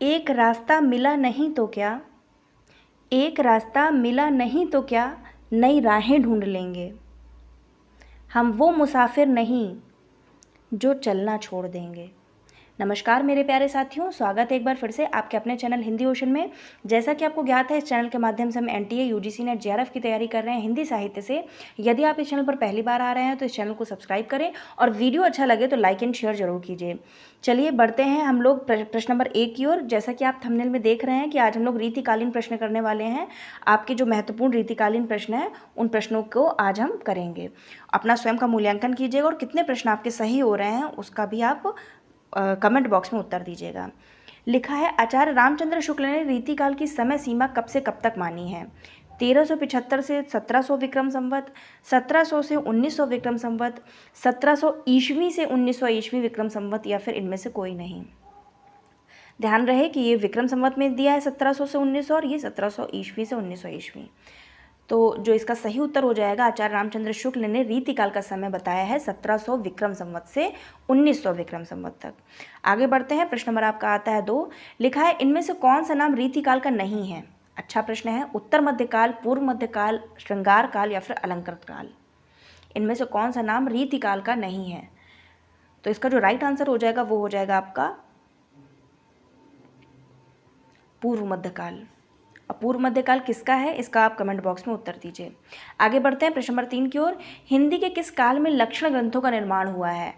एक रास्ता मिला नहीं तो क्या, एक रास्ता मिला नहीं तो क्या, नई राहें ढूंढ लेंगे। हम वो मुसाफिर नहीं जो चलना छोड़ देंगे। नमस्कार मेरे प्यारे साथियों, स्वागत है एक बार फिर से आपके अपने चैनल हिंदी ओशन में। जैसा कि आपको ज्ञात है, इस चैनल के माध्यम से हम एनटीए, यूजीसी नेट, जेआरएफ की तैयारी कर रहे हैं हिंदी साहित्य से। यदि आप इस चैनल पर पहली बार आ रहे हैं तो इस चैनल को सब्सक्राइब करें और वीडियो अच्छा लगे तो लाइक एंड शेयर जरूर कीजिए। चलिए बढ़ते हैं हम लोग प्रश्न नंबर 1 की ओर। जैसा कि आप थंबनेल में देख रहे हैं कि आज हम लोग रीतिकालीन प्रश्न करने वाले हैं। आपके जो महत्वपूर्ण रीतिकालीन प्रश्न हैं उन प्रश्नों को आज हम करेंगे। अपना स्वयं का मूल्यांकन कीजिएगा और कितने प्रश्न आपके सही हो रहे हैं उसका भी आप कमेंट बॉक्स में उत्तर दीजिएगा। लिखा है, आचार्य रामचंद्र शुक्ल ने रीतिकाल की समय सीमा कब से कब तक मानी है? 1375 से 1700 विक्रम संवत, 1700 से 1900 विक्रम संवत, 1700 ईस्वी से 1900 ईस्वी विक्रम संवत, या फिर इनमें से कोई नहीं। ध्यान रहे कि ये विक्रम संवत में दिया है 1700 से 1900 और ये 1700 ईस्वी से 1900 ईस्वी। तो जो इसका सही उत्तर हो जाएगा, आचार्य रामचंद्र शुक्ल ने रीतिकाल का समय बताया है 1700 विक्रम संवत से 1900 विक्रम संवत तक। आगे बढ़ते हैं। प्रश्न नंबर आपका आता है 2। लिखा है, इनमें से कौन सा नाम रीतिकाल का नहीं है? अच्छा प्रश्न है। उत्तर मध्यकाल, पूर्व मध्यकाल, श्रृंगार काल या फिर अलंकृत काल। इनमें से कौन सा नाम रीतिकाल का नहीं है? तो इसका जो राइट आंसर हो जाएगा वो हो जाएगा आपका पूर्व मध्यकाल। अपूर्व मध्यकाल किसका है, इसका आप कमेंट बॉक्स में उत्तर दीजिए। आगे बढ़ते हैं प्रश्न नंबर 3 की ओर। हिंदी के किस काल में लक्षण ग्रंथों का निर्माण हुआ है?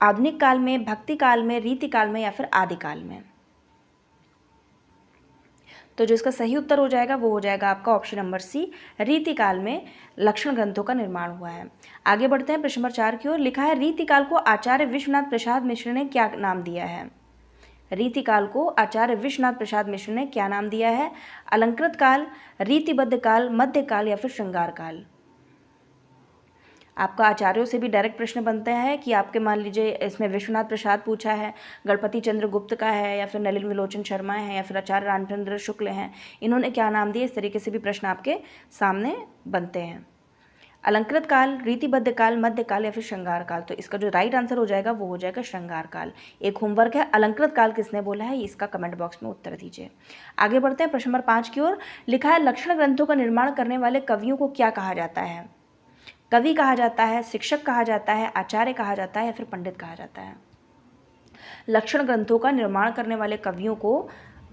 आधुनिक काल में, भक्ति काल में, रीति काल में या फिर आदि काल में? तो जो इसका सही उत्तर हो जाएगा वो हो जाएगा आपका ऑप्शन नंबर सी, रीतिकाल में लक्षण ग्रंथों का निर्माण हुआ है। आगे बढ़ते हैं प्रश्न नंबर 4 की ओर। लिखा है, रीतिकाल को आचार्य विश्वनाथ प्रसाद मिश्र ने क्या नाम दिया है? रीतिकाल को आचार्य विश्वनाथ प्रसाद मिश्र ने क्या नाम दिया है? अलंकृत काल, रीतिबद्ध काल, मध्यकाल या फिर श्रृंगार काल? आपका आचार्यों से भी डायरेक्ट प्रश्न बनता है कि आपके मान लीजिए इसमें विश्वनाथ प्रसाद पूछा है, गणपति चंद्र गुप्त का है, या फिर नलिन विलोचन शर्मा है, या फिर आचार्य रामचंद्र शुक्ल हैं, इन्होंने क्या नाम दिए? इस तरीके से भी प्रश्न आपके सामने बनते हैं। अलंकृत काल, रीतिबद्ध काल, मध्यकाल या फिर श्रृंगार काल? तो इसका जो राइट आंसर हो जाएगा वो हो जाएगा श्रृंगार काल। एक होमवर्क है, अलंकृत काल किसने बोला है, इसका कमेंट बॉक्स में उत्तर दीजिए। आगे बढ़ते हैं प्रश्न नंबर 5 की ओर। लिखा है, लक्षण ग्रंथों का निर्माण करने वाले कवियों को क्या कहा जाता है? कवि कहा जाता है, शिक्षक कहा जाता है, आचार्य कहा जाता है या फिर पंडित कहा जाता है? लक्षण ग्रंथों का निर्माण करने वाले कवियों को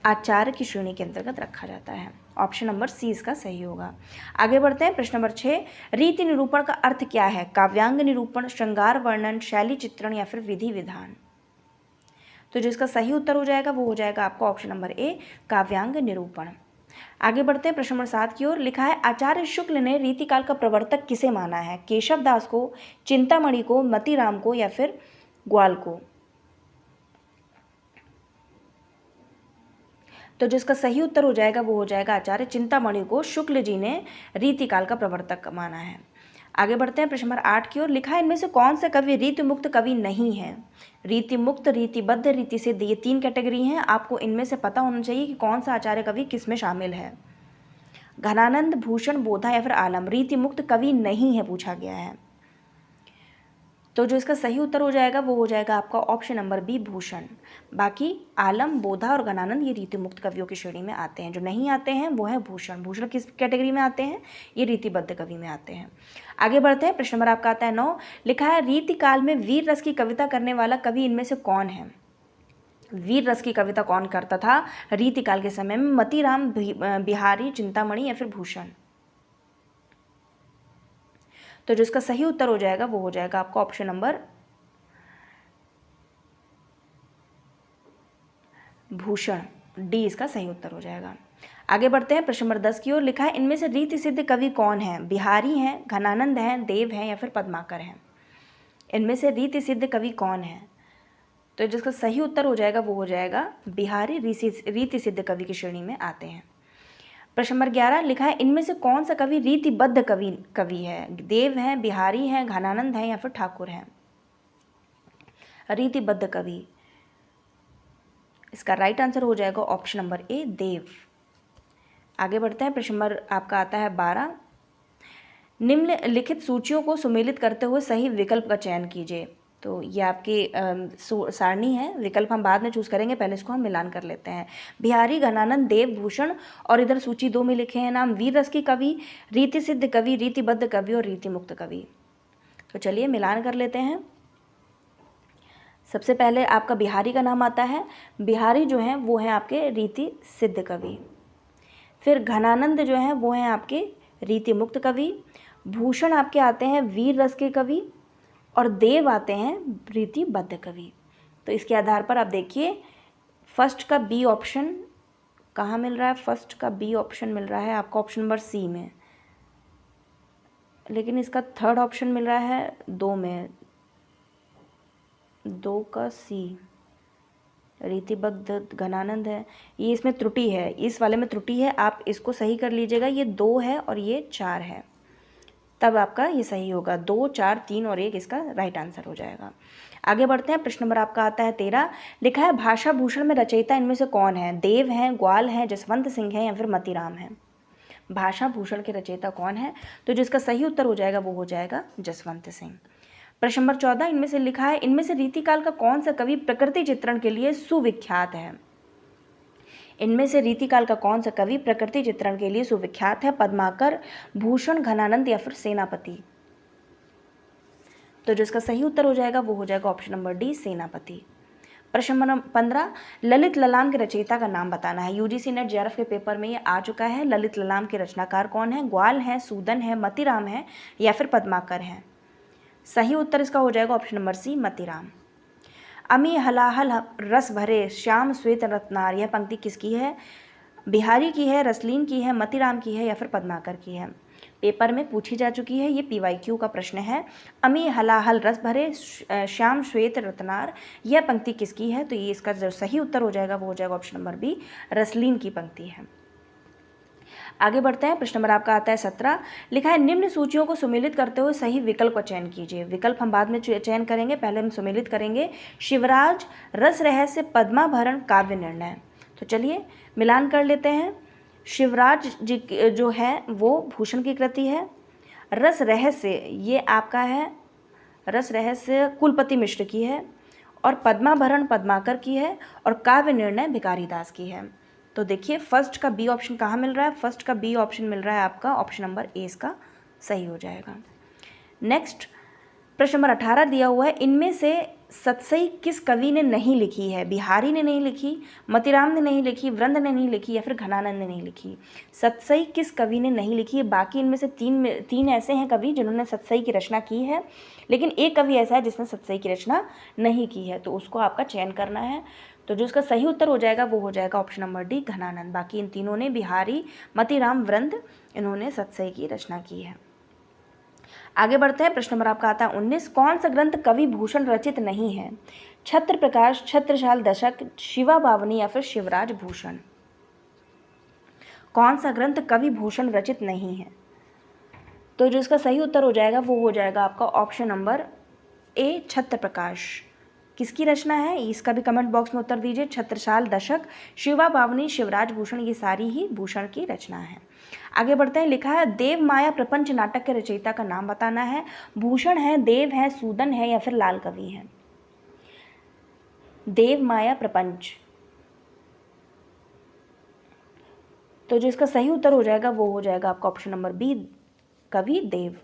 आचार्य की श्रेणी के अंतर्गत रखा जाता है। ऑप्शन नंबर सी इसका सही होगा। आगे बढ़ते हैं प्रश्न नंबर 6। रीति निरूपण का अर्थ क्या है? काव्यांग निरूपण, श्रृंगार वर्णन, शैली चित्रण या फिर विधि विधान? तो जो इसका सही उत्तर हो जाएगा वो हो जाएगा आपका ऑप्शन नंबर ए, काव्यांग निरूपण। आगे बढ़ते हैं प्रश्न नंबर 7 की ओर। लिखा है, आचार्य शुक्ल ने रीतिकाल का प्रवर्तक किसे माना है? केशव दास को, चिंतामणि को, मतीराम को या फिर ग्वाल को? तो जो इसका सही उत्तर हो जाएगा वो हो जाएगा आचार्य चिंतामणि को शुक्ल जी ने रीतिकाल का प्रवर्तक माना है। आगे बढ़ते हैं प्रश्न नंबर 8 की ओर। लिखा है, इनमें से कौन सा कवि रीति मुक्त कवि नहीं है? रीति मुक्त, रीतिबद्ध, रीति सिद्ध, ये 3 कैटेगरी हैं। आपको इनमें से पता होना चाहिए कि कौन सा आचार्य कवि किस में शामिल है। घनानंद, भूषण, बोधा या फिर आलम रीति मुक्त कवि नहीं है पूछा गया है। तो जो इसका सही उत्तर हो जाएगा वो हो जाएगा आपका ऑप्शन नंबर बी, भूषण। बाकी आलम, बोधा और घनानंद ये रीति मुक्त कवियों की श्रेणी में आते हैं। जो नहीं आते हैं वो है भूषण। भूषण किस कैटेगरी में आते हैं? ये रीतिबद्ध कवि में आते हैं। आगे बढ़ते हैं प्रश्न नंबर आपका आता है 9। लिखा है, रीतिकाल में वीर रस की कविता करने वाला कवि इनमें से कौन है? वीर रस की कविता कौन करता था रीतिकाल के समय में? मतीराम, बिहारी, चिंतामणि या फिर भूषण? तो जो इसका सही उत्तर हो जाएगा वो हो जाएगा आपका ऑप्शन नंबर भूषण, डी इसका सही उत्तर हो जाएगा। आगे बढ़ते हैं प्रश्न नंबर 10 की ओर। लिखा है, इनमें से रीति सिद्ध कवि कौन है? बिहारी हैं, घनानंद हैं, देव हैं या फिर पद्माकर हैं? इनमें से रीति सिद्ध कवि कौन है? तो जिसका सही उत्तर हो जाएगा वो हो जाएगा बिहारी, रीति सिद्ध कवि की श्रेणी में आते हैं। प्रश्न नंबर 11। लिखा है, इनमें से कौन सा कवि रीतिबद्ध कवि है? देव हैं, बिहारी हैं, घनानंद हैं या फिर ठाकुर हैं? रीतिबद्ध कवि, इसका राइट आंसर हो जाएगा ऑप्शन नंबर ए, देव। आगे बढ़ते हैं प्रश्न नंबर आपका आता है 12। निम्नलिखित सूचियों को सुमेलित करते हुए सही विकल्प का चयन कीजिए। तो ये आपकी सारणी है, विकल्प हम बाद में चूज़ करेंगे, पहले इसको हम मिलान कर लेते हैं। बिहारी, घनानंद, देव, भूषण और इधर सूची 2 में लिखे हैं नाम वीर रस की कवि, रीति सिद्ध कवि, रीतिबद्ध कवि और रीति मुक्त कवि। तो चलिए मिलान कर लेते हैं। सबसे पहले आपका बिहारी का नाम आता है। बिहारी जो हैं वो हैं आपके रीति सिद्ध कवि। फिर घनानंद जो हैं वो हैं आपके रीति मुक्त कवि। भूषण आपके आते हैं वीर रस के कवि और देव आते हैं रीतिबद्ध कवि। तो इसके आधार पर आप देखिए फर्स्ट का बी ऑप्शन कहाँ मिल रहा है। फर्स्ट का बी ऑप्शन मिल रहा है आपका ऑप्शन नंबर सी में, लेकिन इसका थर्ड ऑप्शन मिल रहा है 2 में, 2 का सी रीतिबद्ध घनानंद है। ये इसमें त्रुटि है, इस वाले में त्रुटि है, आप इसको सही कर लीजिएगा। ये 2 है और ये 4 है, तब आपका ये सही होगा। 2, 4, 3 और 1 इसका राइट आंसर हो जाएगा। आगे बढ़ते हैं। प्रश्न नंबर आपका आता है 13। लिखा है भाषा भूषण में रचयिता इनमें से कौन है? देव हैं, ग्वाल हैं, जसवंत सिंह हैं या फिर मतीराम हैं। भाषा भूषण के रचयिता कौन है? तो जिसका सही उत्तर हो जाएगा वो हो जाएगा जसवंत सिंह। प्रश्न नंबर 14। इनमें से लिखा है इनमें से रीतिकाल का कौन सा कवि प्रकृति चित्रण के लिए सुविख्यात है? इनमें से रीतिकाल का कौन सा कवि प्रकृति चित्रण के लिए सुविख्यात है? पद्माकर, भूषण, घनानंद या फिर सेनापति। तो जिसका सही उत्तर हो जाएगा वो हो जाएगा ऑप्शन नंबर डी, सेनापति। प्रश्न नंबर 15। ललित ललाम के रचयिता का नाम बताना है। यूजीसी नेट जेआरएफ के पेपर में ये आ चुका है। ललित ललाम के रचनाकार कौन है? ग्वाल है, सूदन है, मतीराम है या फिर पद्माकर है। सही उत्तर इसका हो जाएगा ऑप्शन नंबर सी, मतीराम। अमी हलाहल रस भरे श्याम श्वेत रत्नार, यह पंक्ति किसकी है? बिहारी की है, रसलीन की है, मतीराम की है या फिर पद्माकर की है। पेपर में पूछी जा चुकी है, ये पीवाईक्यू का प्रश्न है। अमी हलाहल रस भरे श्याम श्वेत रत्नार, यह पंक्ति किसकी है? तो ये इसका जो सही उत्तर हो जाएगा वो हो जाएगा ऑप्शन नंबर बी, रसलीन की पंक्ति है। आगे बढ़ते हैं। प्रश्न नंबर आपका आता है 17। लिखा है निम्न सूचियों को सुमेलित करते हुए सही विकल्प का चयन कीजिए। विकल्प हम बाद में चयन करेंगे, पहले हम सुमेलित करेंगे। शिवराज, रस रहस्य, पद्माभरण, काव्य निर्णय। तो चलिए मिलान कर लेते हैं। शिवराज जी जो है वो भूषण की कृति है। रस रहस्य ये आपका है, रस रहस्य कुलपति मिश्र की है और पद्माभरण पद्माकर की है और काव्य निर्णय भिखारी दास की है। तो देखिए फर्स्ट का बी ऑप्शन कहाँ मिल रहा है? फर्स्ट का बी ऑप्शन मिल रहा है आपका ऑप्शन नंबर ए, इसका सही हो जाएगा। नेक्स्ट प्रश्न नंबर 18 दिया हुआ है इनमें से सतसई किस कवि ने नहीं लिखी है? बिहारी ने नहीं लिखी, मतीराम ने नहीं लिखी, वृंद ने नहीं लिखी या फिर घनानंद ने नहीं लिखी। सतसई किस कवि ने नहीं लिखी है? बाकी इनमें से तीन ऐसे हैं कवि जिन्होंने सतसई की रचना की है, लेकिन एक कवि ऐसा है जिसने सतसई की रचना नहीं की है, तो उसको आपका चयन करना है। तो जो इसका सही उत्तर हो जाएगा वो हो जाएगा ऑप्शन नंबर डी, घनानंद। बाकी इन तीनों ने, बिहारी, मतीराम, वृंद, इन्होंने सतसई की रचना की है। आगे बढ़ते हैं। प्रश्न नंबर आपका आता है 19। कौन सा ग्रंथ कवि भूषण रचित नहीं है? छत्र प्रकाश, छत्रसाल दशक, शिवा बावनी या फिर शिवराज भूषण। कौन सा ग्रंथ कवि भूषण रचित नहीं है? तो जो इसका सही उत्तर हो जाएगा वो हो जाएगा आपका ऑप्शन नंबर ए, छत्र प्रकाश। किसकी रचना है इसका भी कमेंट बॉक्स में उत्तर दीजिए। छत्रसाल दशक, शिवा बावनी, शिवराज भूषण, ये सारी ही भूषण की रचना है। आगे बढ़ते हैं। लिखा है देव माया प्रपंच नाटक के रचयिता का नाम बताना है। भूषण है, देव है, सूदन है या फिर लाल कवि है। देव माया प्रपंच, तो जो इसका सही उत्तर हो जाएगा वो हो जाएगा आपका ऑप्शन नंबर बी, कवि देव।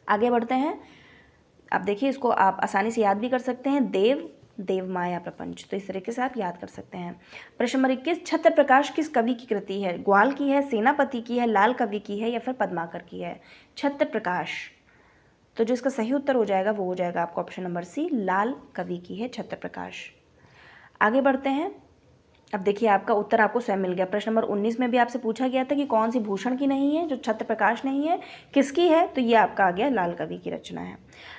आगे बढ़ते हैं। अब देखिए इसको आप आसानी से याद भी कर सकते हैं, देव, देव माया प्रपंच, तो इस तरीके से आप याद कर सकते हैं। प्रश्न नंबर 21। छत्र प्रकाश किस कवि की कृति है? ग्वाल की है, सेनापति की है, लाल कवि की है या फिर पद्माकर की है। छत्र प्रकाश, तो जो इसका सही उत्तर हो जाएगा वो हो जाएगा आपका ऑप्शन नंबर सी, लाल कवि की है छत्र प्रकाश। आगे बढ़ते हैं। अब देखिए आपका उत्तर आपको स्वयं मिल गया। प्रश्न नंबर 19 में भी आपसे पूछा गया था कि कौन सी भूषण की नहीं है, जो छत्र प्रकाश नहीं है, किसकी है? तो ये आपका आ गया लाल कवि की रचना है।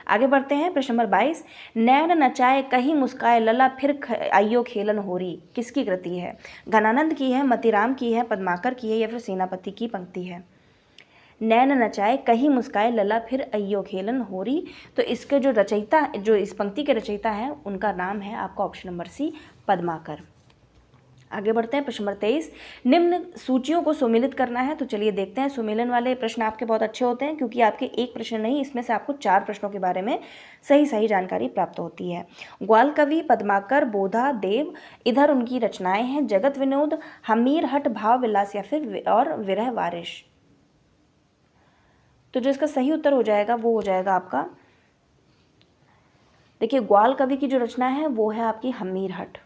आगे बढ़ते हैं। प्रश्न नंबर 22। नैन नचाए कहीं मुस्काए लला फिर आइयो खेलन होरी, किसकी कृति है? घनानंद की है, मतीराम की है, पद्माकर की है या फिर सेनापति की पंक्ति है। नैन नचाए कहीं मुस्काए लला फिर अय्यो खेलन होरी, तो इसके जो रचयिता, जो इस पंक्ति के रचयिता हैं, उनका नाम है आपका ऑप्शन नंबर सी, पद्माकर। आगे बढ़ते हैं प्रश्न नंबर 23। निम्न सूचियों को सुमेलित करना है। तो चलिए देखते हैं। सुमेलन वाले प्रश्न आपके बहुत अच्छे होते हैं क्योंकि आपके एक प्रश्न नहीं, इसमें से आपको 4 प्रश्नों के बारे में सही जानकारी प्राप्त होती है। ग्वाल कवि, पद्माकर, बोधा, देव, इधर उनकी रचनाएं हैं। जगत विनोद, हमीर हट, भाव विलास या फिर और विरह वारिश। तो जो इसका सही उत्तर हो जाएगा वो हो जाएगा आपका, देखिए ग्वाल कवि की जो रचना है वो है आपकी हमीर हट।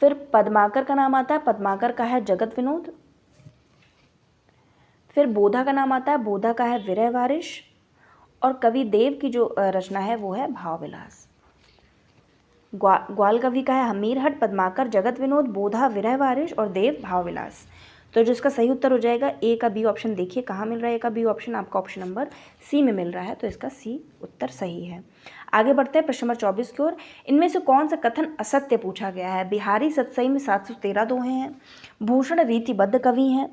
फिर पद्माकर का नाम आता है, पद्माकर का है जगत विनोद। फिर बोधा का नाम आता है, बोधा का है विरह वारिश। और कवि देव की जो रचना है वो है भाव विलास। ग्वाल कवि का है हमीर हट, पद्माकर जगत विनोद, बोधा विरह वारिश और देव भाव विलास। तो जो इसका सही उत्तर हो जाएगा ए का बी ऑप्शन, देखिए कहाँ मिल रहा है ए का बी ऑप्शन, आपका ऑप्शन नंबर सी में मिल रहा है। तो इसका सी उत्तर सही है। आगे बढ़ते हैं प्रश्न नंबर 24 की ओर। इनमें से कौन सा कथन असत्य पूछा गया है? बिहारी सतसई में 713 दोहे हैं। भूषण रीतिबद्ध कवि हैं।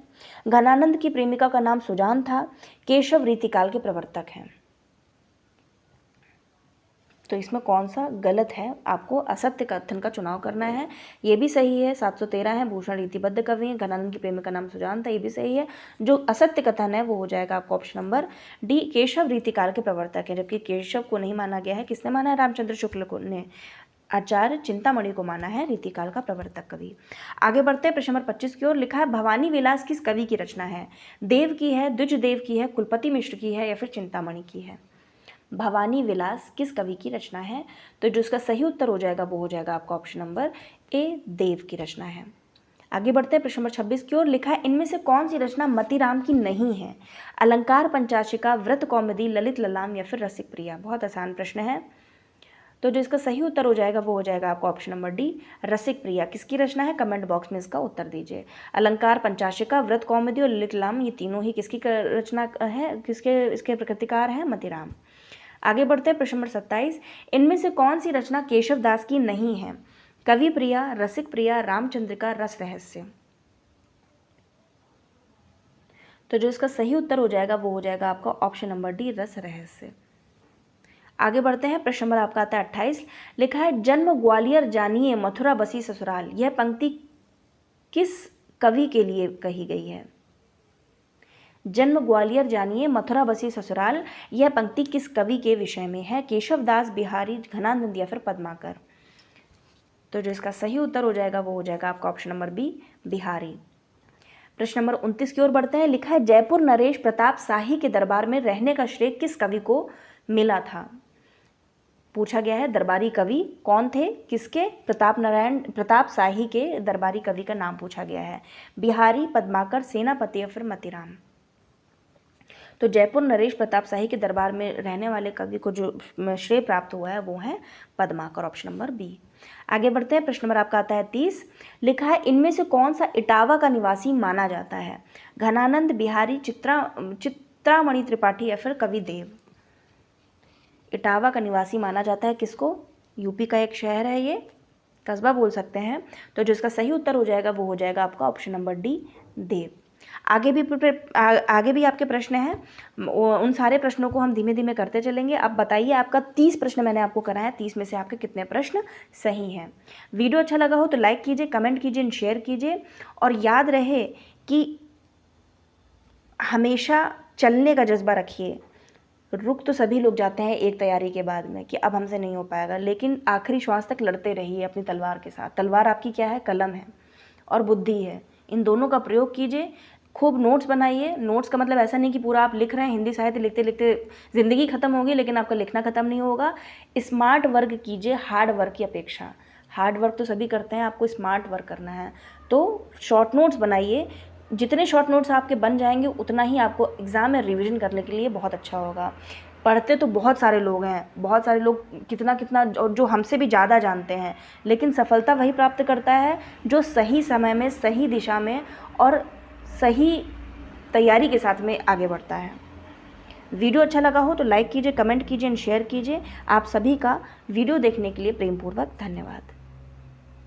घनानंद की प्रेमिका का नाम सुजान था। केशव रीतिकाल के प्रवर्तक हैं। तो इसमें कौन सा गलत है? आपको असत्य कथन का चुनाव करना है। ये भी सही है, 713 है। भूषण रीतिबद्ध कवि हैं। घनानंद की प्रेमिका का नाम सुजान था, ये भी सही है। जो असत्य कथन है वो हो जाएगा आपका ऑप्शन नंबर डी, केशव रीतिकाल के प्रवर्तक है। जबकि केशव को नहीं माना गया है। किसने माना है? रामचंद्र शुक्ल को ने। आचार्य चिंतामणि को माना है रीतिकाल का प्रवर्तक कवि। आगे बढ़ते हैं प्रश्न नंबर 25 की ओर। लिखा है भवानी विलास किस कवि की रचना है? देव की है, द्विजदेव की है, कुलपति मिश्र की है या फिर चिंतामणि की है? भवानी विलास किस कवि की रचना है? तो जो इसका सही उत्तर हो जाएगा वो हो जाएगा आपका ऑप्शन नंबर ए, देव की रचना है। आगे बढ़ते हैं प्रश्न नंबर 26 की ओर। लिखा है इनमें से कौन सी रचना मतीराम की नहीं है? अलंकार पंचाशिका, व्रत कौमुदी, ललित ललाम या फिर रसिक प्रिया। बहुत आसान प्रश्न है। तो जो इसका सही उत्तर हो जाएगा वो हो जाएगा आपका ऑप्शन नंबर डी, रसिक प्रिया। किसकी रचना है? कमेंट बॉक्स में इसका उत्तर दीजिए। अलंकार पंचाशिका, व्रत कौमुदी और ललित ललाम, ये तीनों ही किसकी रचना है? इसके प्रकृतिकार हैं मतीराम। आगे बढ़ते हैं प्रश्न नंबर 27। इनमें से कौन सी रचना केशव दास की नहीं है? कवि प्रिया, रसिक प्रिया, रामचंद्रिका, रस रहस्य। तो जो इसका सही उत्तर हो जाएगा वो हो जाएगा आपका ऑप्शन नंबर डी, रस रहस्य। आगे बढ़ते हैं प्रश्न नंबर आपका आता है 28। लिखा है जन्म ग्वालियर जानिए, मथुरा बसी ससुराल। यह पंक्ति किस कवि के लिए कही गई है? जन्म ग्वालियर जानिए, मथुरा बसी ससुराल, यह पंक्ति किस कवि के विषय में है? केशवदास, बिहारी, घनानंद या फिर पद्माकर। तो जो इसका सही उत्तर हो जाएगा वो हो जाएगा आपका ऑप्शन नंबर बी, बिहारी। प्रश्न नंबर 29 की ओर बढ़ते हैं। लिखा है जयपुर नरेश प्रताप शाही के दरबार में रहने का श्रेय किस कवि को मिला था? पूछा गया है दरबारी कवि कौन थे, किसके? प्रताप शाही के दरबारी कवि का नाम पूछा गया है। बिहारी, पद्माकर, सेनापति या फिर मतीराम। तो जयपुर नरेश प्रताप शाही के दरबार में रहने वाले कवि को जो श्रेय प्राप्त हुआ है वो है पद्माकर, ऑप्शन नंबर बी। आगे बढ़ते हैं प्रश्न नंबर आपका आता है 30। लिखा है इनमें से कौन सा इटावा का निवासी माना जाता है? घनानंद, बिहारी, चित्रामणि त्रिपाठी या फिर कवि देव। इटावा का निवासी माना जाता है किसको? यूपी का एक शहर है, ये कस्बा बोल सकते हैं। तो जो इसका सही उत्तर हो जाएगा वो हो जाएगा आपका ऑप्शन नंबर डी, देव। आगे भी आपके प्रश्न हैं, उन सारे प्रश्नों को हम धीमे धीमे करते चलेंगे। अब बताइए आपका 30 प्रश्न मैंने आपको कराया, 30 में से आपके कितने प्रश्न सही हैं? वीडियो अच्छा लगा हो तो लाइक कीजिए, कमेंट कीजिए, शेयर कीजिए। और याद रहे कि हमेशा चलने का जज्बा रखिए। रुक तो सभी लोग जाते हैं एक तैयारी के बाद में कि अब हमसे नहीं हो पाएगा, लेकिन आखिरी श्वास तक लड़ते रहिए अपनी तलवार के साथ। तलवार आपकी क्या है? कलम है और बुद्धि है। इन दोनों का प्रयोग कीजिए। खूब नोट्स बनाइए। नोट्स का मतलब ऐसा नहीं कि पूरा आप लिख रहे हैं, हिंदी साहित्य लिखते लिखते ज़िंदगी ख़त्म होगी लेकिन आपका लिखना ख़त्म नहीं होगा। स्मार्ट वर्क कीजिए हार्ड वर्क की अपेक्षा। हार्ड वर्क तो सभी करते हैं, आपको स्मार्ट वर्क करना है। तो शॉर्ट नोट्स बनाइए। जितने शॉर्ट नोट्स आपके बन जाएंगे उतना ही आपको एग्ज़ाम में रिवीजन करने के लिए बहुत अच्छा होगा। पढ़ते तो बहुत सारे लोग हैं, बहुत सारे लोग कितना और जो हमसे भी ज़्यादा जानते हैं, लेकिन सफलता वही प्राप्त करता है जो सही समय में, सही दिशा में और सही तैयारी के साथ में आगे बढ़ता है। वीडियो अच्छा लगा हो तो लाइक कीजिए, कमेंट कीजिए, शेयर कीजिए। आप सभी का वीडियो देखने के लिए प्रेमपूर्वक धन्यवाद।